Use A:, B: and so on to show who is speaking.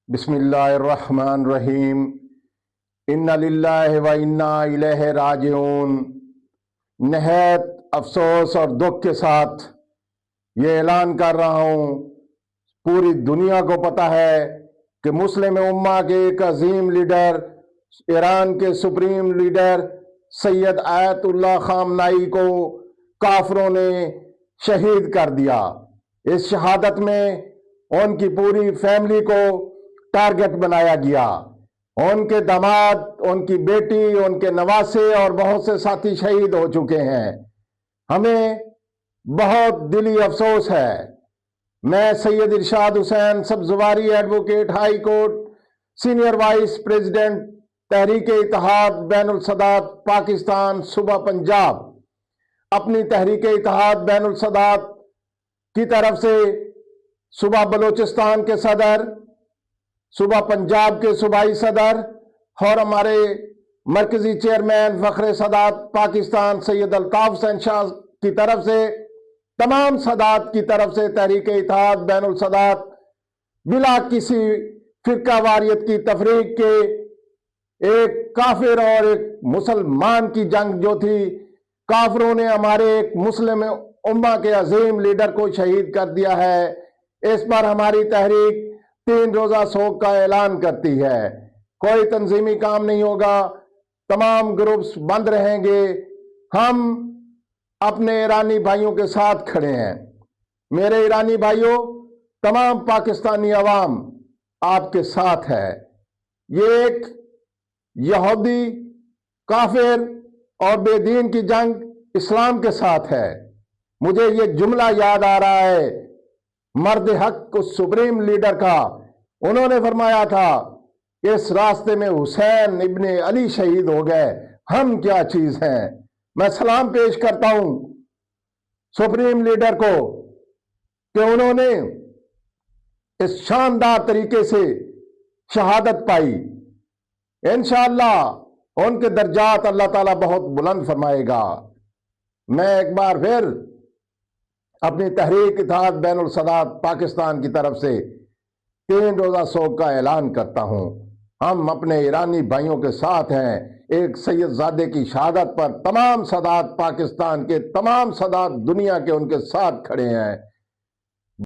A: बिस्मिल्लाहिर्रहमानिर्रहीम। इन्ना लिल्लाहि व इन्ना इलैहि राजिऊन। नहायत अफसोस और दुख के साथ ये ऐलान कर रहा हूँ, पूरी दुनिया को पता है कि मुस्लिम उम्मा के एक अजीम लीडर, ईरान के सुप्रीम लीडर सैयद आयतुल्लाह खामनाई को काफरों ने शहीद कर दिया। इस शहादत में उनकी पूरी फैमिली को टारगेट बनाया गया। उनके दामाद, उनकी बेटी, उनके नवासे और बहुत से साथी शहीद हो चुके हैं। हमें बहुत दिली अफसोस है। मैं Syed Irshad Hussain Sabzwari, advocate, high court, senior vice president Tehreek Ittehad Bainul Sadat Pakistan सूबा पंजाब, अपनी तहरीक इत्तेहाद बैनुल सदात की तरफ से सूबा बलोचिस्तान के सदर, सूबा पंजाब के सूबाई सदर और हमारे मरकजी चेयरमैन फखरे सदात पाकिस्तान सैयद अल्ताफ हुसैन शाह की तरफ से, तमाम सदात की तरफ से तहरीक इत्तेहाद बैनुल सदात बिला किसी फिरका वारियत की तफरीक के एक काफिर और एक मुसलमान की जंग जो थी, काफिरों ने हमारे एक मुस्लिम उम्मा के अजीम लीडर को शहीद कर दिया है। इस पर हमारी तहरीक 3 रोजा शोक का ऐलान करती है। कोई तंजीमी काम नहीं होगा, तमाम ग्रुप्स बंद रहेंगे। हम अपने ईरानी भाइयों के साथ खड़े हैं। मेरे ईरानी भाइयों, तमाम पाकिस्तानी अवाम आपके साथ है। ये एक यहूदी, काफिर और बेदीन की जंग इस्लाम के साथ है। मुझे ये जुमला याद आ रहा है मर्द हक उस सुप्रीम लीडर का। उन्होंने फरमाया था, इस रास्ते में हुसैन इब्ने अली शहीद हो गए, हम क्या चीज हैं। मैं सलाम पेश करता हूं सुप्रीम लीडर को कि उन्होंने इस शानदार तरीके से शहादत पाई। इंशाअल्लाह उनके दर्जात अल्लाह ताला बहुत बुलंद फरमाएगा। मैं एक बार फिर अपनी तहरीक इत्तेहाद बैनुल सदात पाकिस्तान की तरफ से 3 रोजा शोक का ऐलान करता हूं। हम अपने ईरानी भाइयों के साथ हैं। एक सैयदजादे की शहादत पर तमाम सदात पाकिस्तान के, तमाम सदात दुनिया के उनके साथ खड़े हैं।